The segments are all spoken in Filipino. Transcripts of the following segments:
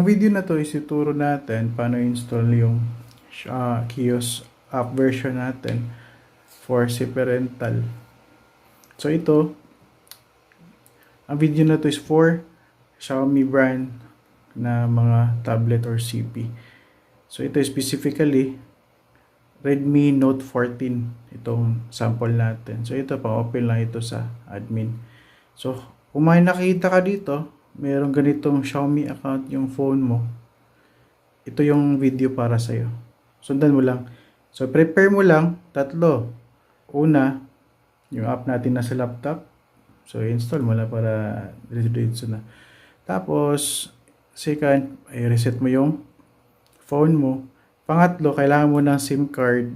video na to is ituro natin paano install yung kiosk app version natin for si parental. So ito, ang video na to is for Xiaomi brand na mga tablet or CP. So ito specifically Redmi Note 14 itong sample natin. So ito pa open lang ito sa admin. So kung may nakita ka dito, mayroong ganitong Xiaomi account yung phone mo. Ito yung video para sa iyo. Sundan mo lang. So prepare mo lang tatlo. Una, yung app natin na sa laptop. So install mo lang para diretso na. Tapos second, i-reset mo yung phone mo. Pangatlo, kailangan mo ng SIM card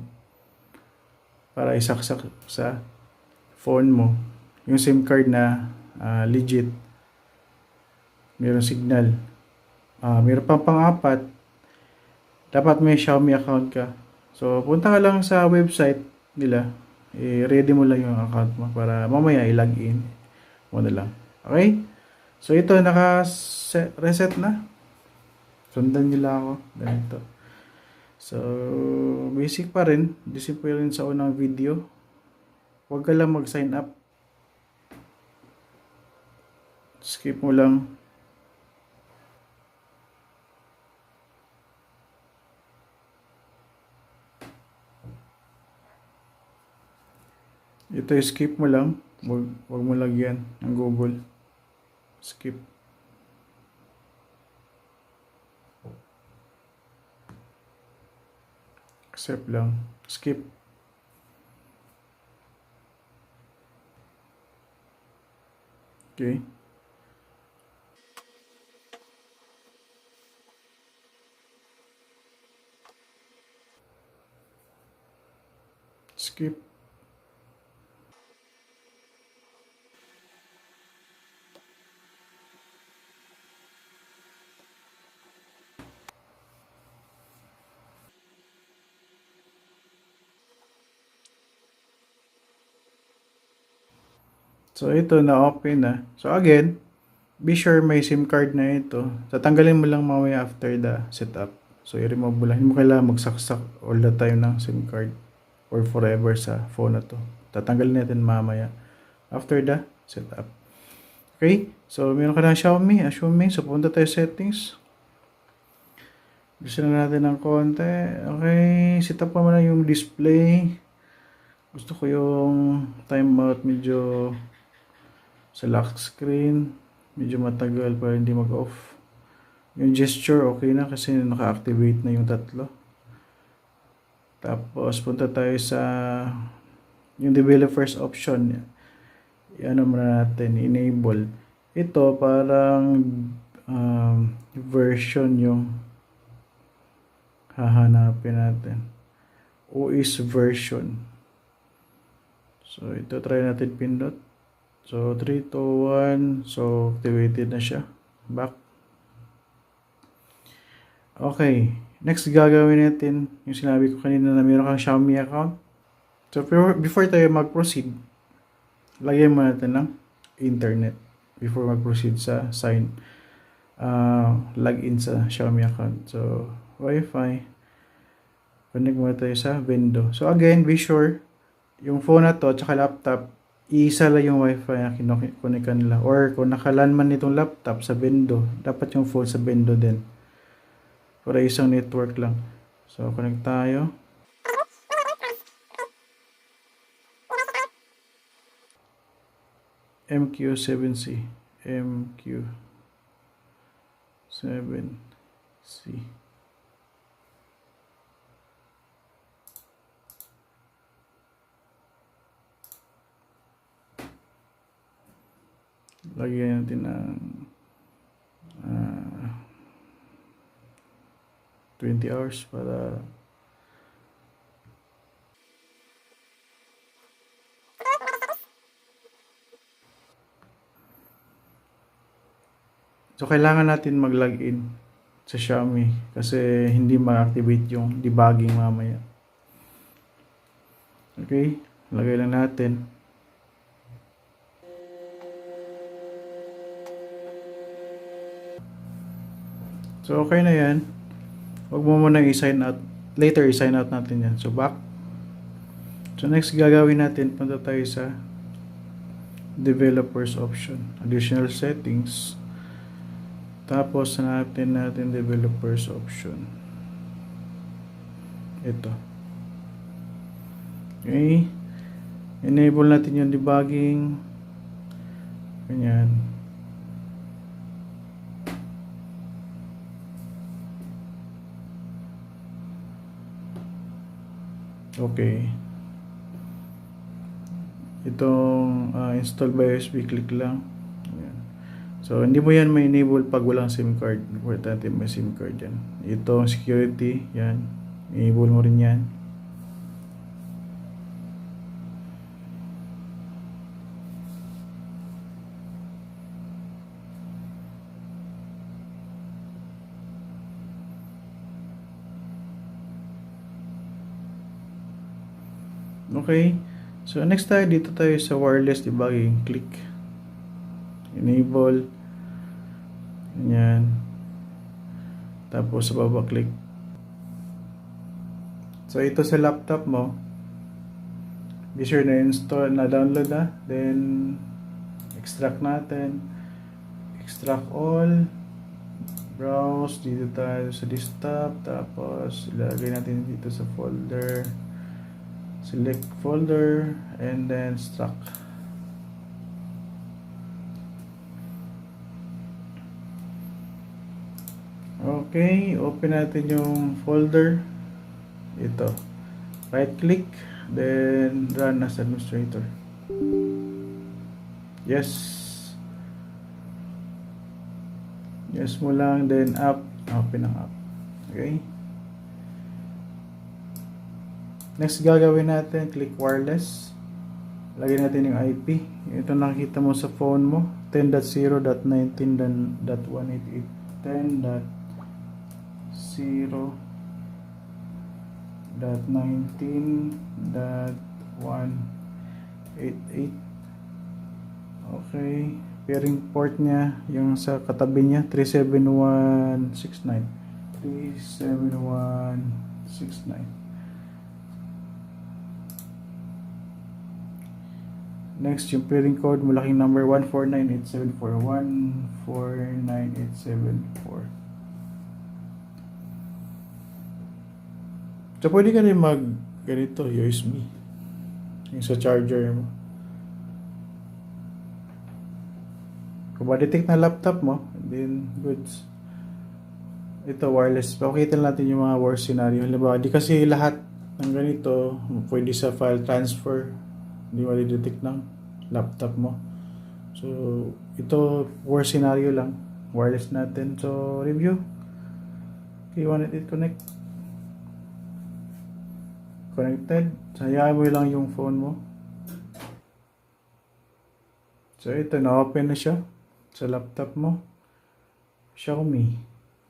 para isaksak sa phone mo. Yung SIM card na legit. Mayroong signal. Mayroon pang pang-apat. Dapat may Xiaomi account ka. So, punta ka lang sa website nila. I-ready mo lang yung account mo para mamaya i-login mo na lang. Okay? So, ito naka-reset na. Sundan nila ako. Ganito. So, basic pa rin. Disipline rin sa unang video. Huwag ka lang mag-sign up. Skip mo lang. Ito skip mo lang. Huwag mo lagyan ng Google. Skip. Accept lang. Skip. Okay. Skip. So, ito na-open na. So, again, be sure may SIM card na ito. Tatanggalin mo lang mamaya after the setup. So, i-remove mo lang. Hindi mo kailangan magsaksak all the time ng SIM card or forever sa phone na to. Tatanggalin natin mamaya after the setup. Okay? So, meron ka na Xiaomi. Assuming. So, punta tayo settings. Gusto na natin ng konti. Okay. Set up pa muna yung display. Gusto ko yung timeout medyo sa lock screen. Medyo matagal para hindi mag-off. Yung gesture okay na kasi naka-activate na yung tatlo. Tapos punta tayo sa yung developer's option. Ano muna natin, enable. Ito parang version yung hahanapin natin. OS version. So ito try natin pindot. So 3, 2, 1. So activated na siya. Back. Okay. Next gagawin natin yung sinabi ko kanina na meron kang Xiaomi account. So before tayo mag-proceed, lagyan mo natin ng internet before mag-proceed sa login sa Xiaomi account. So Wi-Fi. Connect muna tayo sa window. So again, be sure yung phone na to at saka laptop, isa lang yung Wi-Fi na kinoconnect nila. Or kung nakalan man itong laptop sa window, dapat yung phone sa window din. Para isang network lang. So, connect tayo. MQ7C. MQ7C. Lagyan natin ng 20 hours para so kailangan natin mag-login sa Xiaomi kasi hindi ma-activate yung debugging mamaya. Okay, lagay lang natin. So, okay na yan. Huwag mo muna i-sign out. Later, i-sign out natin yan. So, back. So, next gagawin natin, punta tayo sa developers option. Additional settings. Tapos, hanapin natin developers option. Ito. Okay. Enable natin yung debugging. Ganyan. Okay. Itong install by USB, click lang. Ayan. So, hindi mo yan may enable pag walang SIM card. Importante may SIM card yan. Itong security, yan. Enable mo rin yan. Okay. So, next tayo, dito tayo sa wireless debugging. Click. Enable. Yan. Tapos, sa baba, click. So, ito sa laptop mo. Be sure na install, na download na. Then, extract natin. Extract all. Browse. Dito tayo sa desktop. Tapos, ilagay natin dito sa folder. Select folder and then extract. Okay, open natin yung folder. Ito. Right click, then run as administrator. Yes. Yes mo lang, then app. Open ang app. Okay. Next gagawin natin, click wireless. Lagyan natin yung IP. Ito nakikita mo sa phone mo. 10.0.19.188 10.0.19.188. Okay. Pairing port niya, yung sa katabi niya, 37169. 37169. Next, yung pairing code, malaking number 149874. 149874. So, pwede ka rin mag ganito, USB. Yung sa charger mo. Kung ma-detect na laptop mo, then goods. Ito, wireless. Pakita natin yung mga worst scenario. Halimbawa, di kasi lahat ng ganito, pwede sa file transfer. Hindi ma-detect ng laptop mo. So, ito, worst scenario lang. Wireless natin. So, review. Okay, wanted it connect. Connected. Hayaan mo lang yung phone mo. So, ito, na-open na siya sa laptop mo. Xiaomi.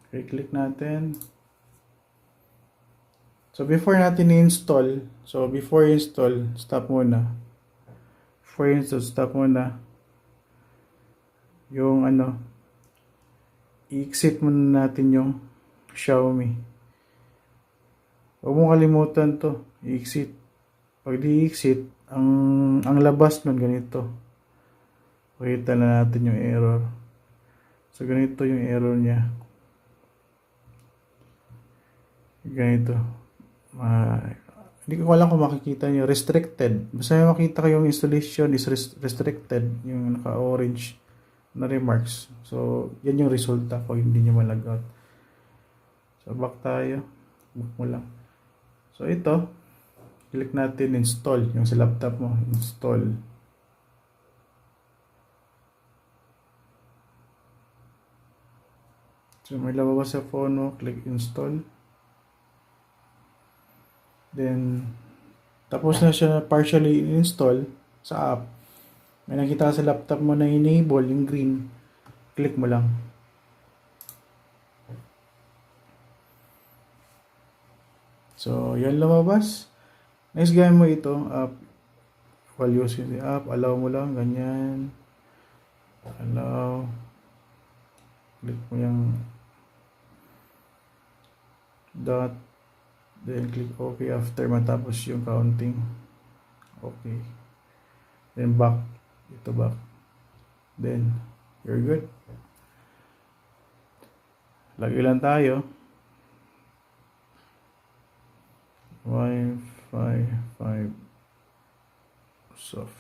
Okay, click natin. So, before natin i-install, before install, stop muna. Before install, stop muna. Yung i-exit muna natin yung Xiaomi. Huwag mong kalimutan to, i-exit. Pag di-exit, ang labas nun ganito. Pakita na natin yung error. So, ganito yung error niya. Ganito. Hindi ko alam kung makikita nyo. Restricted. Basta may makita kayong installation is restricted. Yung naka-orange na remarks. So, yan yung resulta pag hindi nyo malagout. So, back tayo. Back mo lang. So, ito. Click natin install. Yung sa laptop mo. Install. So, may labas sa phone mo. Click install. Then, tapos na siya partially install sa app. May nakita sa laptop mo na enable, yung green. Click mo lang. So, yan lumabas. Next, gawin mo ito, app. While using the app, allow mo lang, ganyan. Allow. Click mo yung dot, then click OK after matapos yung counting. Okay. Then back. Ito back. Then, you're good. Lagi lang tayo. Wi-Fi 5 soft.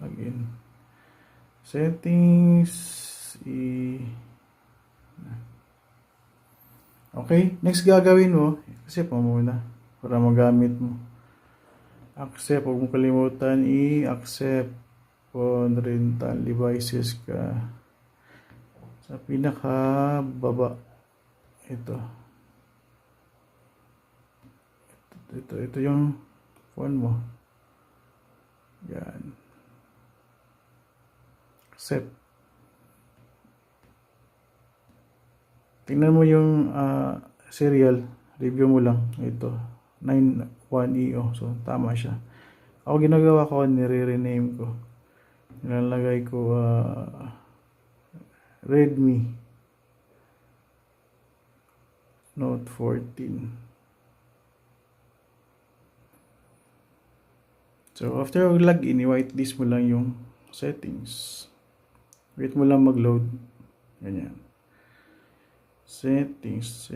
Login. Settings. Okay. Next gagawin mo. Kasi pa muna. Para magamit mo. Accept. Huwag mo kalimutan i-accept phone rental devices ka. Sa pinaka baba. Ito yung phone mo. Yan. Accept. Tingnan mo yung serial. Review mo lang. Ito. 91EO. So, tama siya. Ako ginagawa ko, nire-rename ko. Nilalagay ko Redmi Note 14. So, after login, i-whitelist mo lang yung settings. Wait mo lang mag-load. Ganyan. Settings.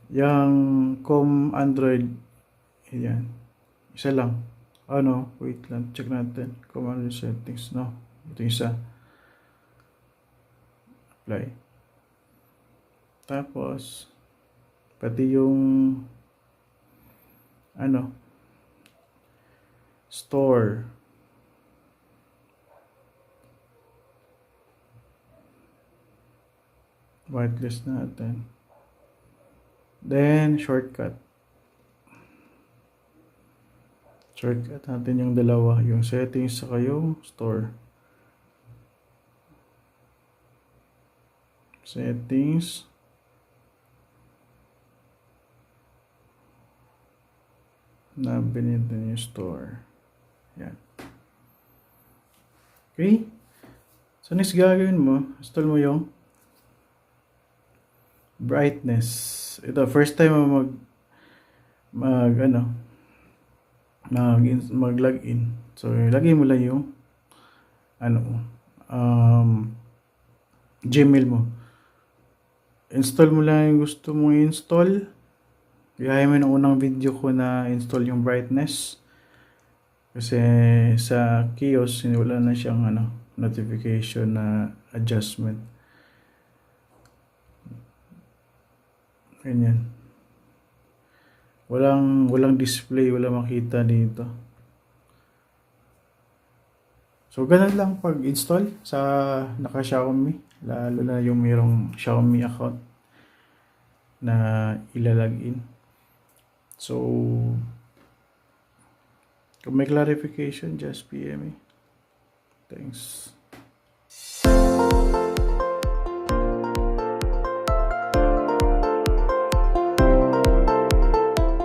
Yang Android. Ayan. Isa lang. Wait lang. Check natin. Android settings. No. Ito isa. Apply. Tapos, pati yung store. Whitelist natin. Then, shortcut. Shortcut natin yung dalawa. Yung settings saka yung store. Settings. Nabinit na yung store. Yan. Okay. So, next gagawin mo, install mo yung brightness. Ito, first time mo mag-login. So, ilagay mo lang yung Gmail mo. Install mo lang yung gusto mong install. Gaya mo ng unang video ko na install yung brightness. Kasi sa kiosk, wala na siyang notification na adjustment. Ganyan. Walang display, walang makita dito. So, ganun lang pag-install sa naka-Xiaomi. Lalo na yung mayroong Xiaomi account na ilalagin. So, kung may clarification, just PM me. Thanks.